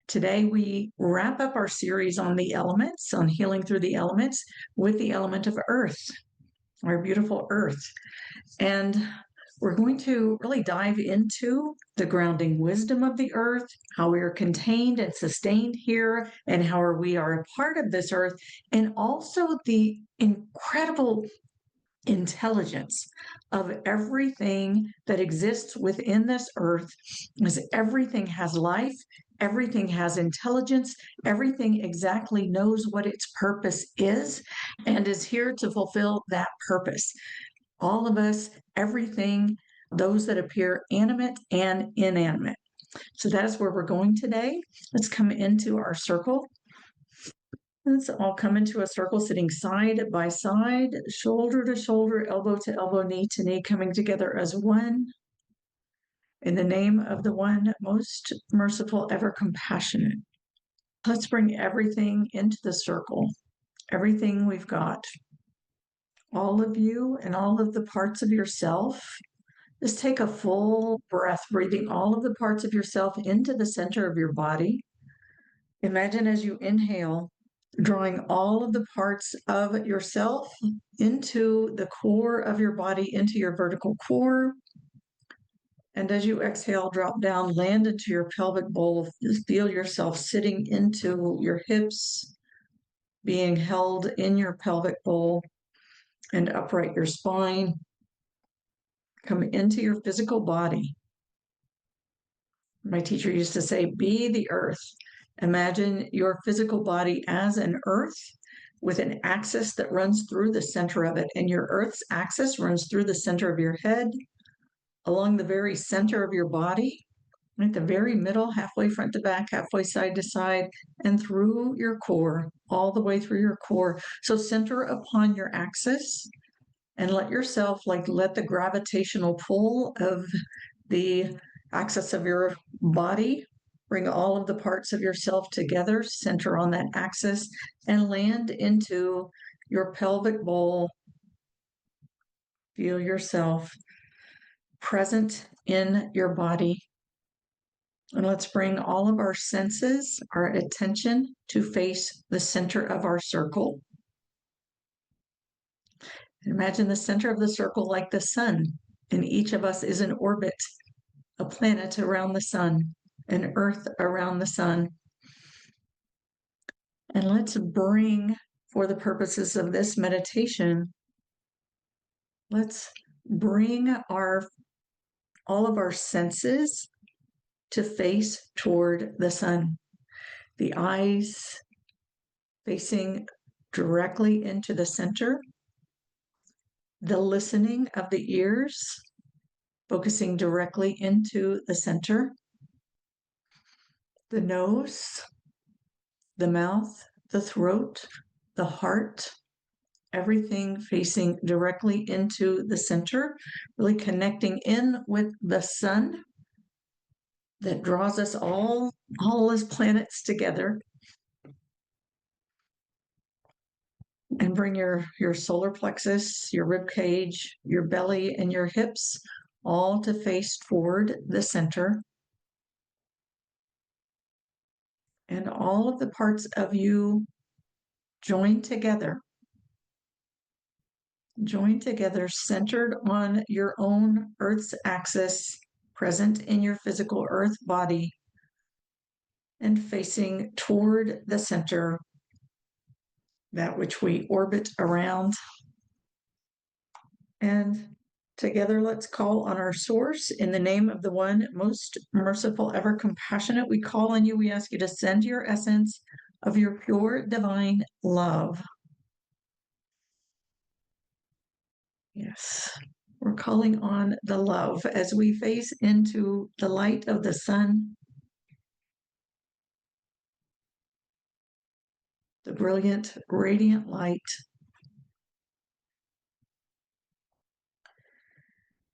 Today, we wrap up our series on the elements, on healing through the elements, with the element of earth, our beautiful earth. And we're going to really dive into the grounding wisdom of the earth, how we are contained and sustained here, and how we are a part of this earth, and also the incredible intelligence of everything that exists within this earth, as everything has life, everything has intelligence, everything exactly knows what its purpose is and is here to fulfill that purpose. All of us, everything, those that appear animate and inanimate. So that is where we're going today. Let's come into our circle. Let's all come into a circle, sitting side by side, shoulder to shoulder, elbow to elbow, knee to knee, coming together as one. In the name of the one most merciful, ever compassionate. Let's bring everything into the circle, everything we've got. All of you and all of the parts of yourself. Just take a full breath, breathing all of the parts of yourself into the center of your body. Imagine as you inhale, drawing all of the parts of yourself into the core of your body, into your vertical core. And as you exhale, drop down, land into your pelvic bowl. Feel yourself sitting into your hips, being held in your pelvic bowl, and upright your spine. Come into your physical body. My teacher used to say, be the earth. Imagine your physical body as an earth with an axis that runs through the center of it. And your earth's axis runs through the center of your head, along the very center of your body, right, the very middle, halfway front to back, halfway side to side, and through your core, all the way through your core. So center upon your axis and let yourself, let the gravitational pull of the axis of your body bring all of the parts of yourself together, center on that axis, and land into your pelvic bowl. Feel yourself present in your body. And let's bring all of our senses, our attention, to face the center of our circle. Imagine the center of the circle like the sun, and each of us is in orbit, a planet around the sun, an earth around the sun. And let's bring, for the purposes of this meditation, let's bring all of our senses to face toward the sun. The eyes facing directly into the center. The listening of the ears focusing directly into the center. The nose, the mouth, the throat, the heart, everything facing directly into the center, really connecting in with the sun that draws us all as planets together. And bring your solar plexus, your rib cage, your belly, and your hips all to face toward the center. And all of the parts of you join together, centered on your own Earth's axis, present in your physical Earth body, and facing toward the center, that which we orbit around. And together, let's call on our source in the name of the one most merciful, ever compassionate. We call on you. We ask you to send your essence of your pure divine love. Yes, we're calling on the love as we face into the light of the sun, the brilliant, radiant light.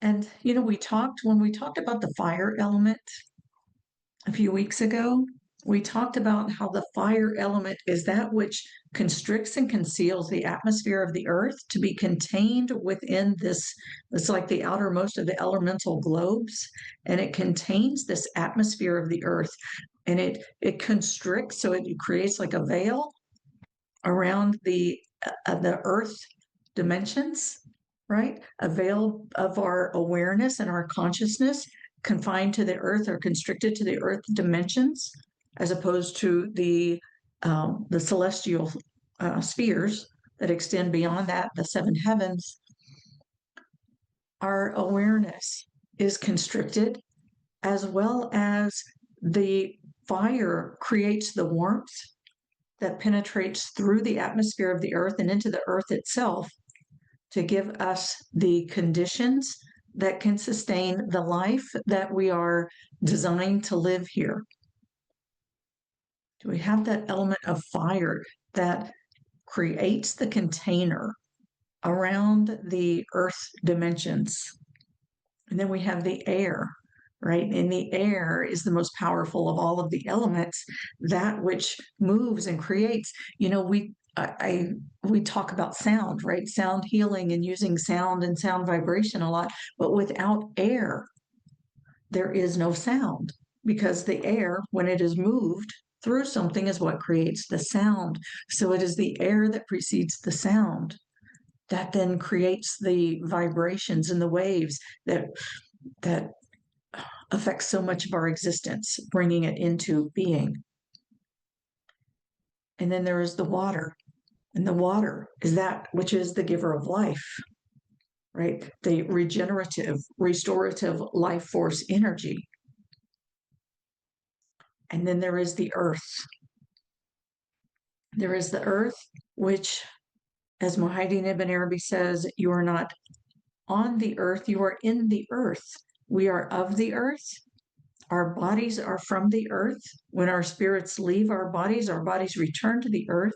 And, when we talked about the fire element a few weeks ago, we talked about how the fire element is that which constricts and conceals the atmosphere of the earth to be contained within this. It's like the outermost of the elemental globes, and it contains this atmosphere of the earth. and it constricts, so it creates like a veil around the earth dimensions, right? A veil of our awareness and our consciousness confined to the earth or constricted to the earth dimensions, as opposed to the celestial spheres that extend beyond that, the seven heavens. Our awareness is constricted, as well as the fire creates the warmth that penetrates through the atmosphere of the earth and into the earth itself to give us the conditions that can sustain the life that we are designed to live here. Do we have that element of fire that creates the container around the earth dimensions? And then we have the air, right? And the air is the most powerful of all of the elements, that which moves and creates. You know, we talk about sound, right? Sound healing and using sound and sound vibration a lot, but without air, there is no sound, because the air, when it is moved through something, is what creates the sound. So it is the air that precedes the sound that then creates the vibrations and the waves that affects so much of our existence, bringing it into being. And then there is the water, and the water is that which is the giver of life, right? The regenerative, restorative life force energy. And then there is the earth. There is the earth, which, as Muhyiddin Ibn Arabi says, you are not on the earth, you are in the earth. We are of the earth. Our bodies are from the earth. When our spirits leave our bodies return to the earth.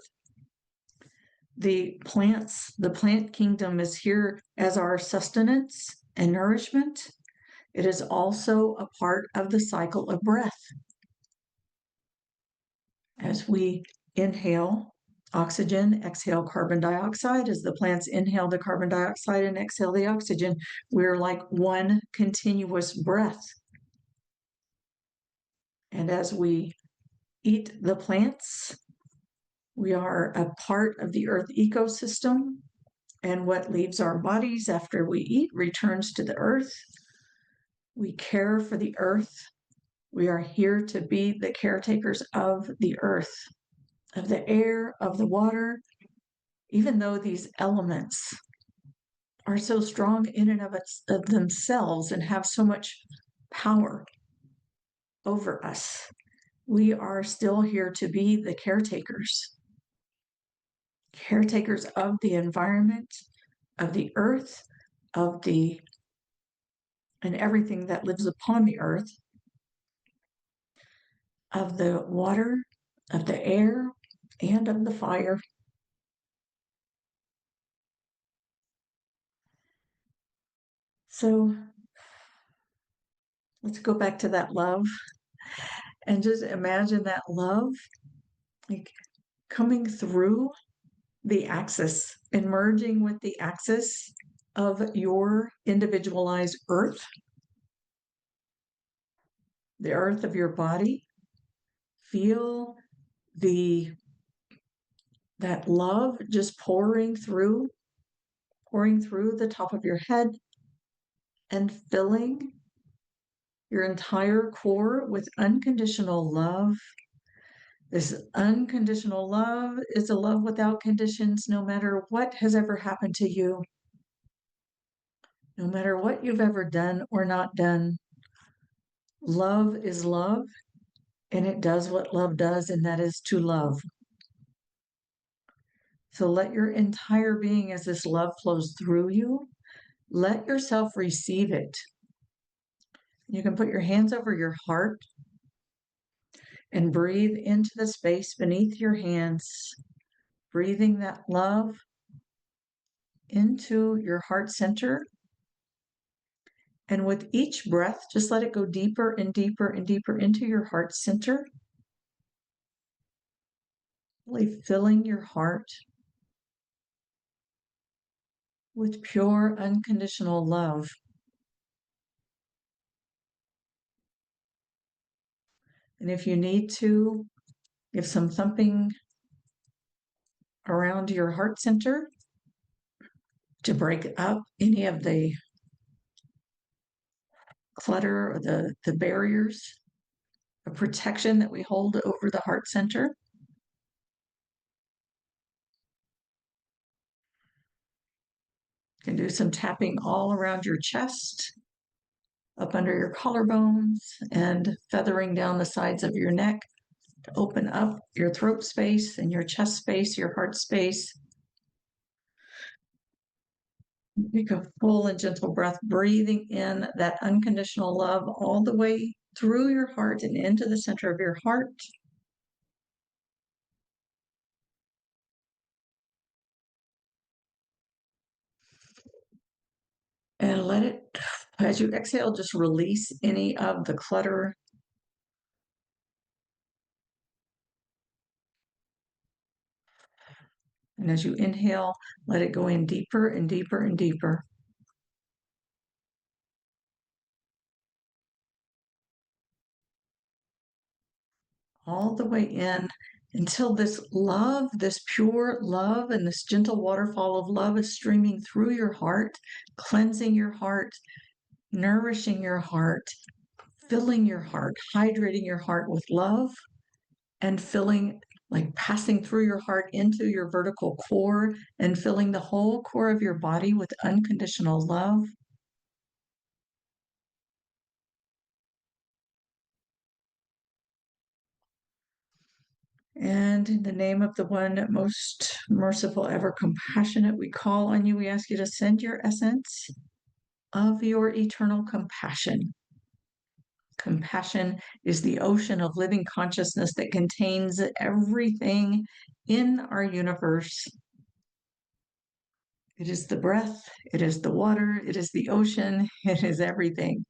The plant kingdom is here as our sustenance and nourishment. It is also a part of the cycle of breath. As we inhale oxygen, exhale carbon dioxide, as the plants inhale the carbon dioxide and exhale the oxygen, we're like one continuous breath. And as we eat the plants, we are a part of the earth ecosystem, and what leaves our bodies after we eat returns to the earth. We care for the earth. We are here to be the caretakers of the earth, of the air, of the water, even though these elements are so strong in and of themselves and have so much power over us. We are still here to be the caretakers of the environment, of the earth, and everything that lives upon the earth, of the water, of the air, and of the fire. So let's go back to that love and just imagine that love like coming through the axis and merging with the axis of your individualized earth, the earth of your body. Feel that love just pouring through the top of your head and filling your entire core with unconditional love. This unconditional love is a love without conditions, no matter what has ever happened to you, no matter what you've ever done or not done. Love is love, and it does what love does, and that is to love. So let your entire being, as this love flows through you, let yourself receive it. You can put your hands over your heart and breathe into the space beneath your hands, breathing that love into your heart center. And with each breath, just let it go deeper and deeper and deeper into your heart center, really filling your heart with pure, unconditional love. And if you need to, give some thumping around your heart center to break up any of the clutter or the barriers of protection that we hold over the heart center. You can do some tapping all around your chest, up under your collarbones, and feathering down the sides of your neck to open up your throat space and your chest space, your heart space. Take a full and gentle breath, breathing in that unconditional love all the way through your heart and into the center of your heart. And let it, as you exhale, just release any of the clutter. And as you inhale, let it go in deeper and deeper and deeper. All the way in until this love, this pure love, and this gentle waterfall of love is streaming through your heart, cleansing your heart, nourishing your heart, filling your heart, hydrating your heart with love, and filling, like passing through your heart into your vertical core and filling the whole core of your body with unconditional love. And in the name of the one most merciful, ever compassionate, we call on you. We ask you to send your essence of your eternal compassion. Compassion is the ocean of living consciousness that contains everything in our universe. It is the breath, it is the water, it is the ocean, it is everything.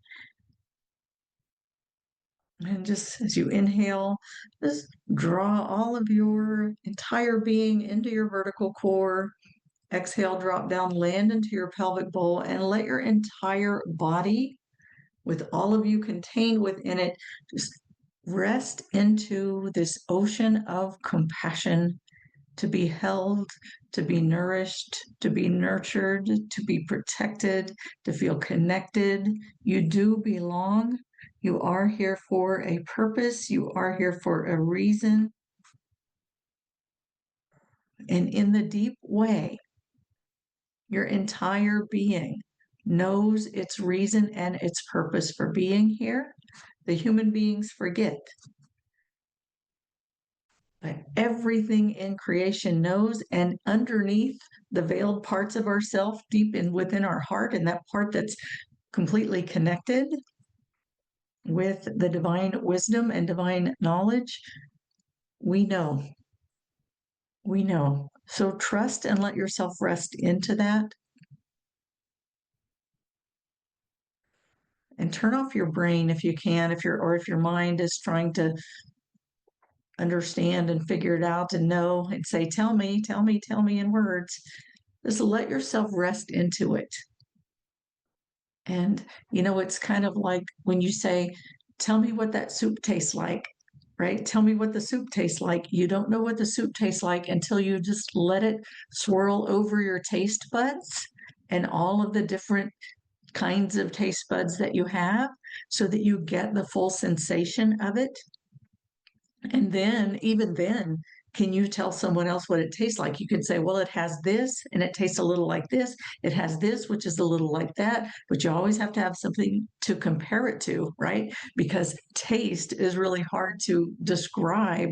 And just as you inhale, just draw all of your entire being into your vertical core. Exhale, drop down, land into your pelvic bowl, and let your entire body, with all of you contained within it, just rest into this ocean of compassion, to be held, to be nourished, to be nurtured, to be protected, to feel connected. You do belong. You are here for a purpose. You are here for a reason. And in the deep way, your entire being knows its reason and its purpose for being here. The human beings forget. But everything in creation knows, and underneath the veiled parts of ourself, deep in within our heart, and that part that's completely connected with the divine wisdom and divine knowledge, we know. We know. So trust and let yourself rest into that. And turn off your brain if you can, if your mind is trying to understand and figure it out and know and say, tell me, tell me, tell me in words. Just let yourself rest into it. And, it's kind of like when you say, tell me what that soup tastes like, right? Tell me what the soup tastes like. You don't know what the soup tastes like until you just let it swirl over your taste buds and all of the different kinds of taste buds that you have so that you get the full sensation of it. And then, even then, can you tell someone else what it tastes like? You can say, well, it has this and it tastes a little like this. It has this, which is a little like that. But you always have to have something to compare it to, right? Because taste is really hard to describe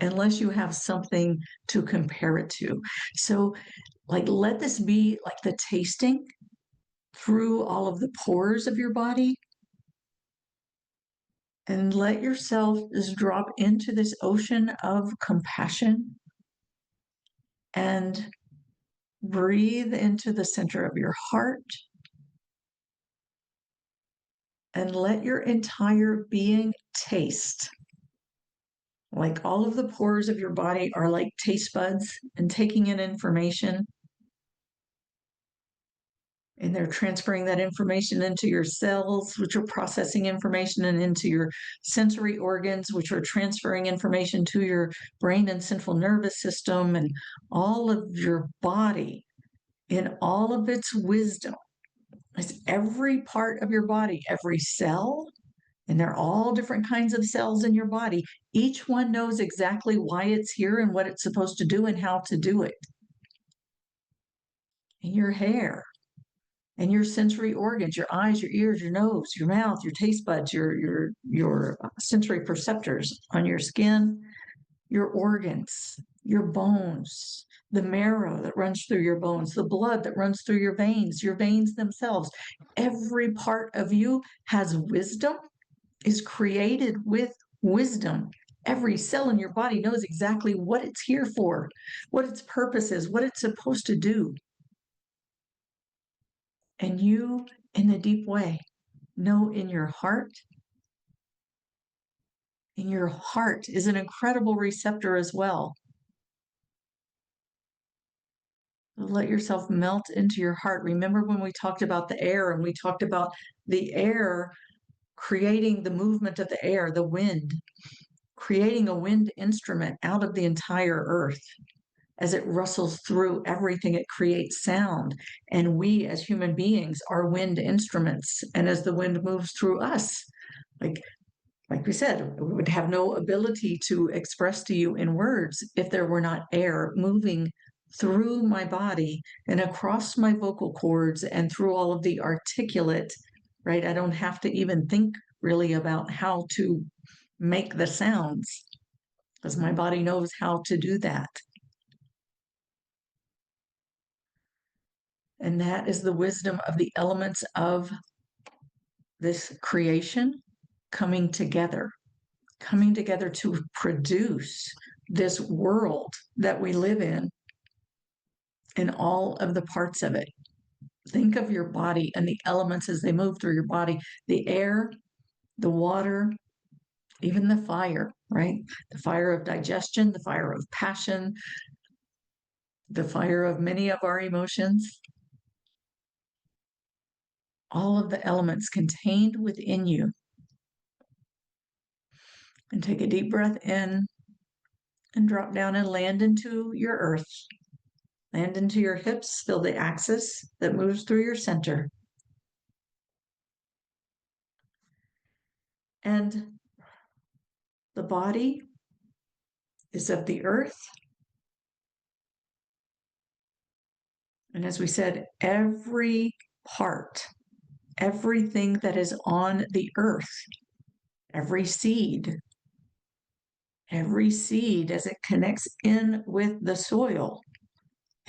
unless you have something to compare it to. So, let this be like the tasting through all of the pores of your body, and let yourself just drop into this ocean of compassion and breathe into the center of your heart and let your entire being taste. Like all of the pores of your body are like taste buds and taking in information. And they're transferring that information into your cells, which are processing information, and into your sensory organs, which are transferring information to your brain and central nervous system, and all of your body in all of its wisdom. It's every part of your body, every cell, and they're all different kinds of cells in your body. Each one knows exactly why it's here and what it's supposed to do and how to do it. And your hair, and your sensory organs, your eyes, your ears, your nose, your mouth, your taste buds, your sensory perceptors on your skin, your organs, your bones, the marrow that runs through your bones, the blood that runs through your veins themselves. Every part of you has wisdom, is created with wisdom. Every cell in your body knows exactly what it's here for, what its purpose is, what it's supposed to do. And you, in a deep way, know in your heart, and your heart is an incredible receptor as well. Let yourself melt into your heart. Remember when we talked about the air, and we talked about the air creating the movement of the air, the wind, creating a wind instrument out of the entire earth. As it rustles through everything, it creates sound. And we as human beings are wind instruments. And as the wind moves through us, like we said, we would have no ability to express to you in words if there were not air moving through my body and across my vocal cords and through all of the articulate, right? I don't have to even think really about how to make the sounds because my body knows how to do that. And that is the wisdom of the elements of this creation coming together to produce this world that we live in all of the parts of it. Think of your body and the elements as they move through your body, the air, the water, even the fire, right? The fire of digestion, the fire of passion, the fire of many of our emotions. All of the elements contained within you. And take a deep breath in and drop down and land into your earth. Land into your hips, feel the axis that moves through your center. And the body is of the earth. And as we said, every part, everything that is on the earth, every seed as it connects in with the soil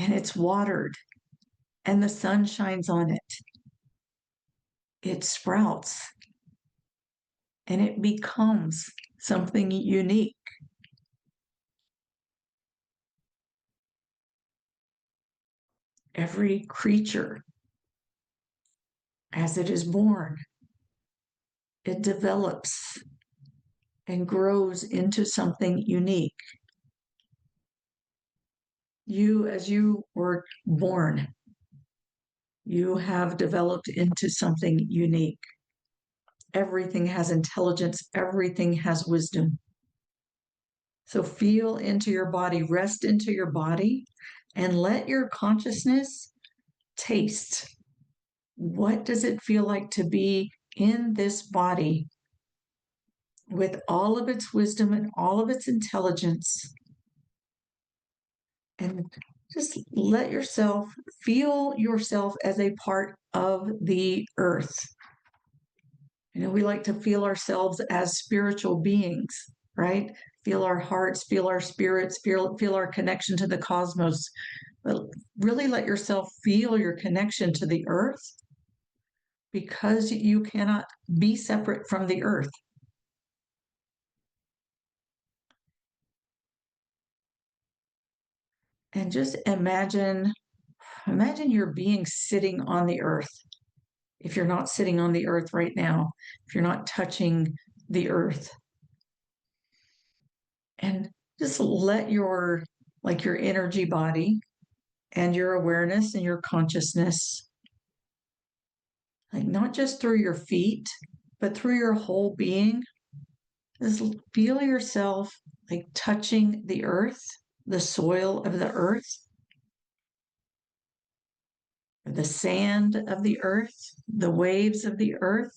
and it's watered and the sun shines on it, it sprouts and it becomes something unique. Every creature, as it is born, it develops and grows into something unique. You, as you were born, you have developed into something unique. Everything has intelligence, everything has wisdom. So feel into your body, rest into your body, and let your consciousness taste. What does it feel like to be in this body with all of its wisdom and all of its intelligence? And just let yourself feel yourself as a part of the earth. You know, we like to feel ourselves as spiritual beings, right? Feel our hearts, feel our spirits, feel our connection to the cosmos. But really let yourself feel your connection to the earth because you cannot be separate from the earth. And just imagine your being sitting on the earth. If you're not sitting on the earth right now, if you're not touching the earth, and just let your energy body and your awareness and your consciousness like not just through your feet, but through your whole being. Just feel yourself like touching the earth, the soil of the earth, the sand of the earth, the waves of the earth,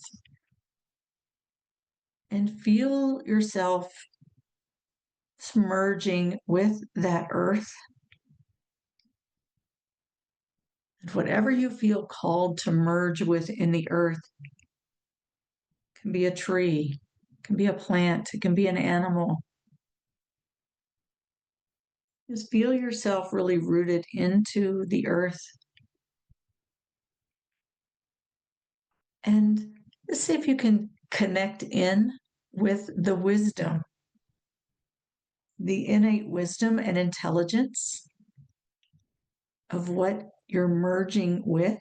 and feel yourself merging with that earth. And whatever you feel called to merge with in the earth, can be a tree, can be a plant, it can be an animal. Just feel yourself really rooted into the earth. And just see if you can connect in with the wisdom, the innate wisdom and intelligence of what you're merging with.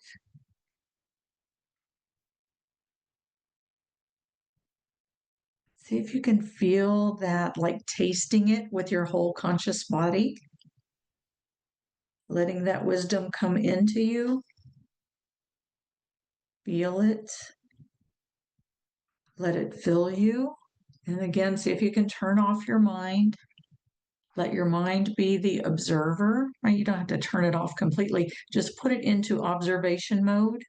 See if you can feel that, like tasting it with your whole conscious body, letting that wisdom come into you. Feel it, let it fill you. And again, see if you can turn off your mind. Let your mind be the observer, right? You don't have to turn it off completely. Just put it into observation mode.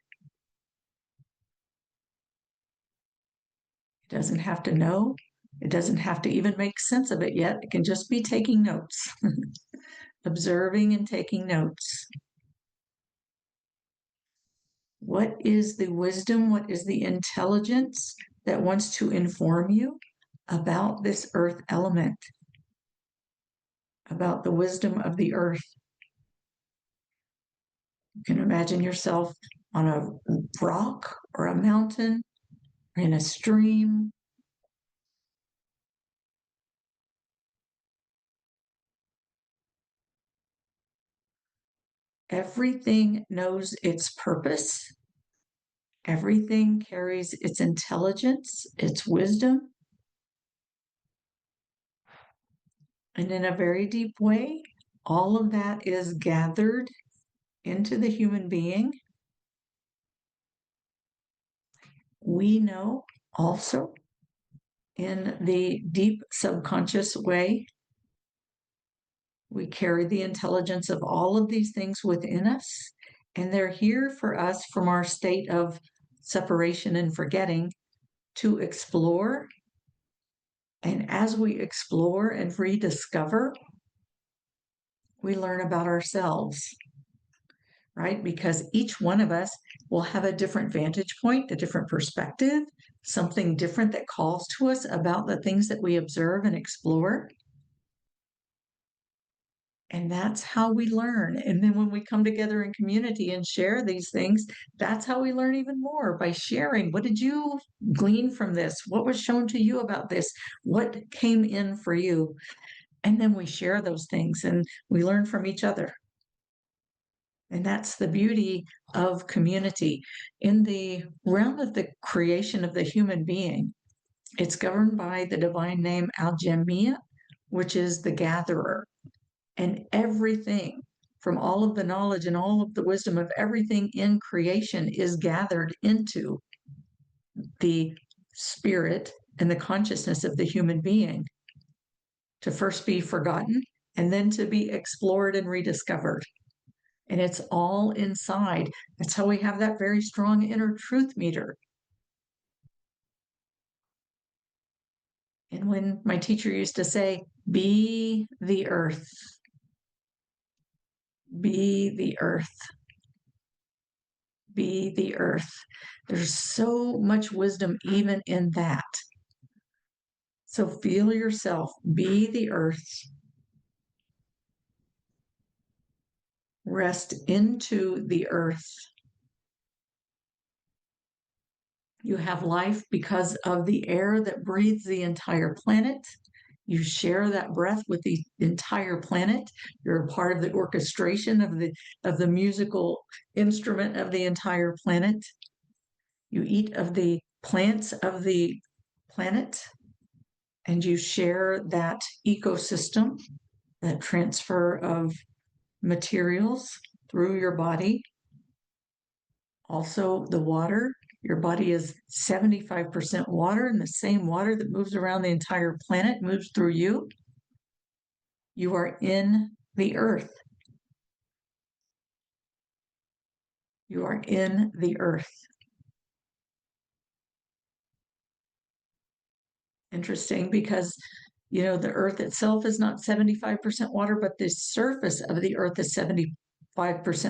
It doesn't have to know. It doesn't have to even make sense of it yet. It can just be taking notes, observing and taking notes. What is the wisdom? What is the intelligence that wants to inform you about this earth element, about the wisdom of the earth? You can imagine yourself on a rock or a mountain or in a stream. Everything knows its purpose. Everything carries its intelligence, its wisdom. And in a very deep way, all of that is gathered into the human being. We know also in the deep subconscious way, we carry the intelligence of all of these things within us, and they're here for us from our state of separation and forgetting to explore. And as we explore and rediscover, we learn about ourselves, right? Because each one of us will have a different vantage point, a different perspective, something different that calls to us about the things that we observe and explore. And that's how we learn. And then when we come together in community and share these things, that's how we learn even more, by sharing. What did you glean from this? What was shown to you about this? What came in for you? And then we share those things and we learn from each other. And that's the beauty of community. In the realm of the creation of the human being, it's governed by the divine name Al-Jamia, which is the gatherer. And everything from all of the knowledge and all of the wisdom of everything in creation is gathered into the spirit and the consciousness of the human being, to first be forgotten and then to be explored and rediscovered. And it's all inside. That's how we have that very strong inner truth meter. And when my teacher used to say, be the earth, be the earth, be the earth. There's so much wisdom even in that. So feel yourself, be the earth, rest into the earth. You have life because of the air that breathes the entire planet. You share that breath with the entire planet. You're a part of the orchestration of the musical instrument of the entire planet. You eat of the plants of the planet, and you share that ecosystem, that transfer of materials through your body. Also, the water Your body is 75% water, and the same water that moves around the entire planet moves through you. You are in the earth. You are in the earth. Interesting, because the earth itself is not 75% water, but the surface of the earth is 75%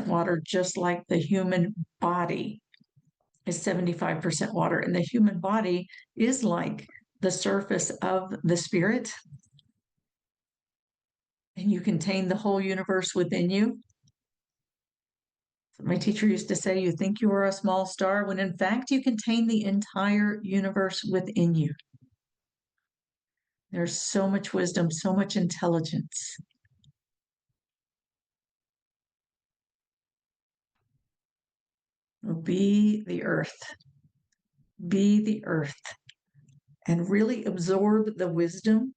water, just like the human body is 75% water. And the human body is like the surface of the spirit. And you contain the whole universe within you. My teacher used to say, you think you are a small star, when in fact you contain the entire universe within you. There's so much wisdom, so much intelligence. Be the earth. Be the earth. And really absorb the wisdom.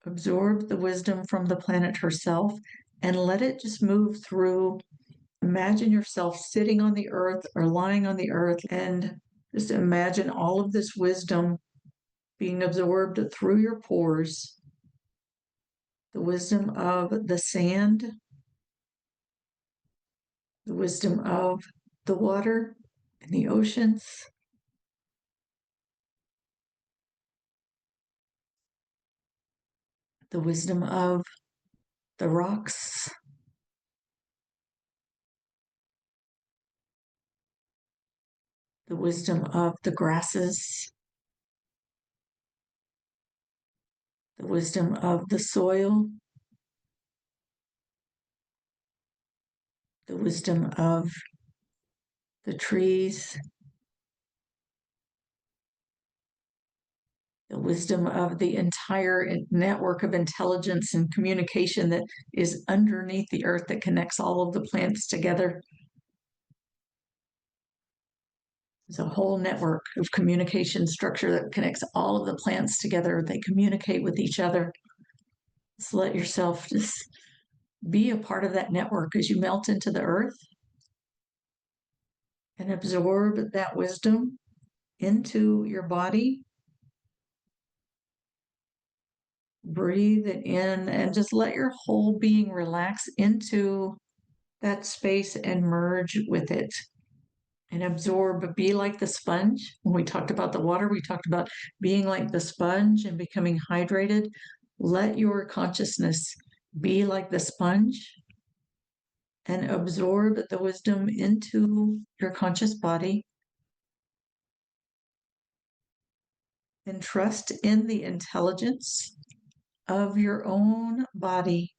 Absorb the wisdom from the planet herself and let it just move through. Imagine yourself sitting on the earth or lying on the earth, and just imagine all of this wisdom being absorbed through your pores. The wisdom of the sand, the wisdom of the water and the oceans, the wisdom of the rocks, the wisdom of the grasses, the wisdom of the soil, the wisdom of the trees, the wisdom of the entire network of intelligence and communication that is underneath the earth that connects all of the plants together. There's a whole network of communication structure that connects all of the plants together. They communicate with each other. So let yourself just be a part of that network as you melt into the earth and absorb that wisdom into your body. Breathe it in and just let your whole being relax into that space and merge with it and absorb. Be like the sponge. When we talked about the water, we talked about being like the sponge and becoming hydrated. Let your consciousness be like the sponge and absorb the wisdom into your conscious body. And trust in the intelligence of your own body.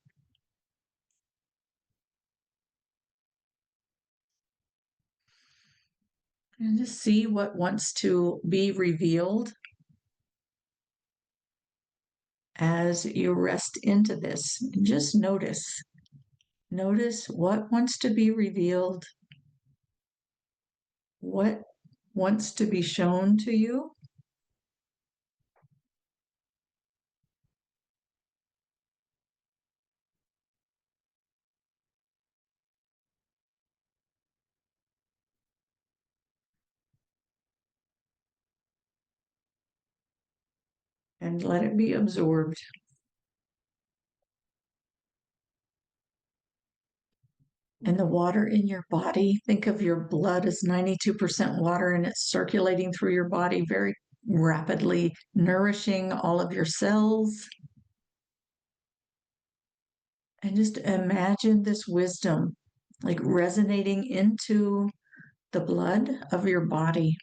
And just see what wants to be revealed as you rest into this. And just notice. Notice what wants to be revealed, what wants to be shown to you. And let it be absorbed. And the water in your body, think of your blood as 92% water and it's circulating through your body very rapidly, nourishing all of your cells. And just imagine this wisdom like resonating into the blood of your body.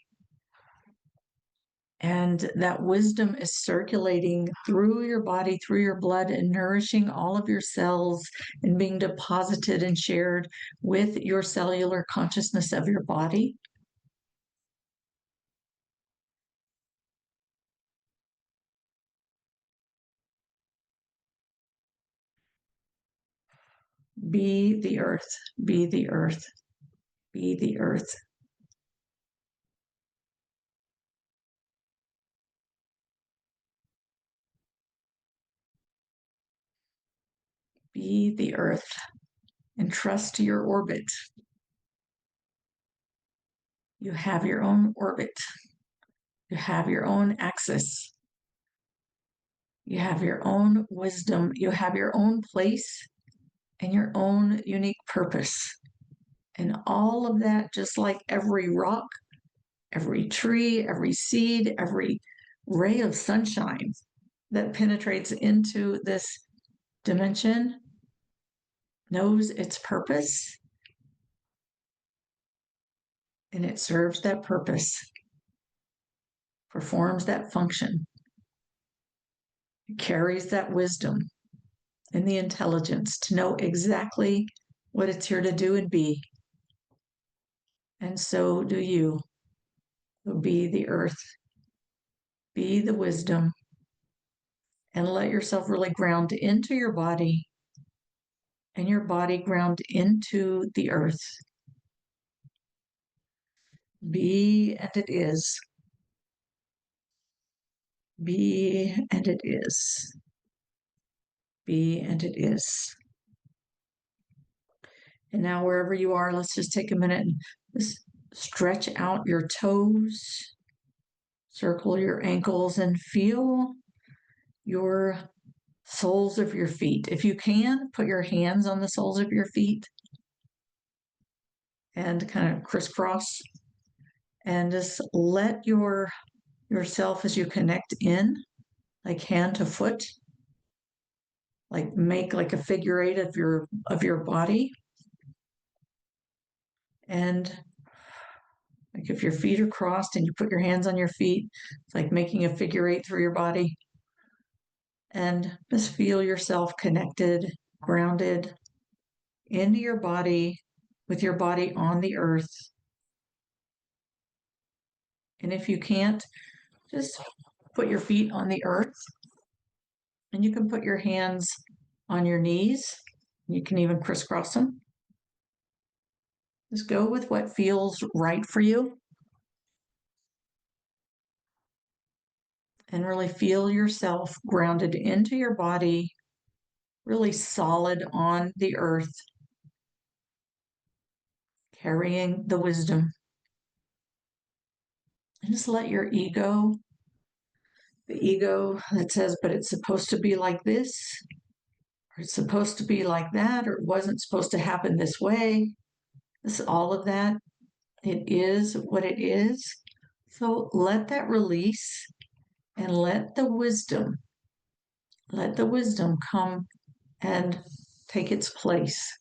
And that wisdom is circulating through your body, through your blood, and nourishing all of your cells and being deposited and shared with your cellular consciousness of your body. Be the earth, be the earth, be the earth. Be the earth and trust your orbit. You have your own orbit. You have your own axis. You have your own wisdom. You have your own place and your own unique purpose. And all of that, just like every rock, every tree, every seed, every ray of sunshine that penetrates into this dimension, knows its purpose, and it serves that purpose, performs that function, carries that wisdom and the intelligence to know exactly what it's here to do and be. And so do you. Be the earth, be the wisdom, and let yourself really ground into your body and your body ground into the earth. Be and it is. Be and it is. Be and it is. And now, wherever you are, let's just take a minute and just stretch out your toes, circle your ankles, and feel your soles of your feet. If you can, put your hands on the soles of your feet and kind of crisscross, and just let yourself, as you connect in, like hand to foot, like make like a figure eight of your body. And like if your feet are crossed and you put your hands on your feet, it's like making a figure eight through your body. And just feel yourself connected, grounded into your body, with your body on the earth. And if you can't, just put your feet on the earth, and you can put your hands on your knees. You can even crisscross them. Just go with what feels right for you, and really feel yourself grounded into your body, really solid on the earth, carrying the wisdom. And just let your ego, the ego that says, but it's supposed to be like this, or it's supposed to be like that, or it wasn't supposed to happen this way. This, all of that, it is what it is. So let that release and let the wisdom come and take its place.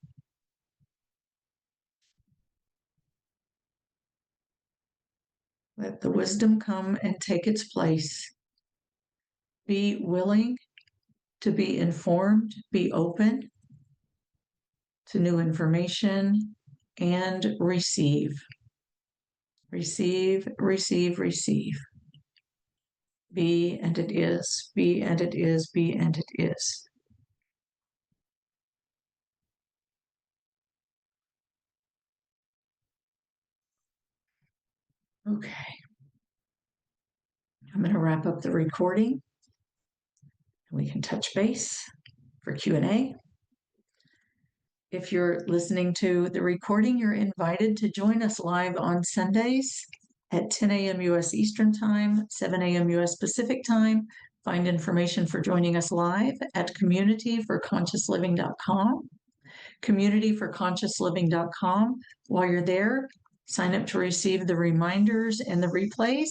Let the wisdom come and take its place. Be willing to be informed, be open to new information, and receive. Receive, receive, receive. Be and it is, be and it is, be and it is. Okay. I'm going to wrap up the recording. We can touch base for Q&A. If you're listening to the recording, you're invited to join us live on Sundays at 10 a.m. U.S. Eastern Time, 7 a.m. U.S. Pacific Time. Find information for joining us live at communityforconsciousliving.com. Communityforconsciousliving.com. While you're there, sign up to receive the reminders and the replays.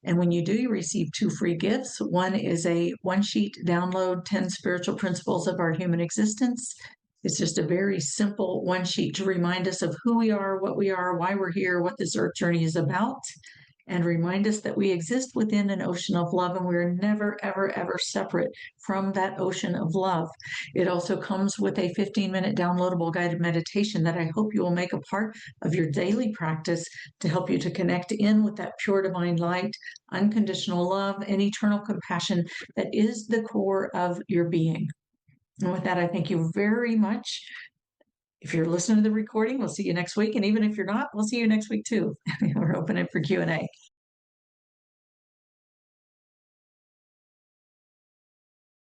And when you do, you receive 2 free gifts. One is a one-sheet download, 10 spiritual principles of our human existence. It's just a very simple one sheet to remind us of who we are, why we're here, what this earth journey is about, and remind us that we exist within an ocean of love, and we're never, ever, ever separate from that ocean of love. It also comes with a 15-minute downloadable guided meditation that I hope you will make a part of your daily practice to help you to connect in with that pure divine light, unconditional love, and eternal compassion that is the core of your being. And with that, I thank you very much. If you're listening to the recording, we'll see you next week. And even if you're not, we'll see you next week too. We're opening for Q&A.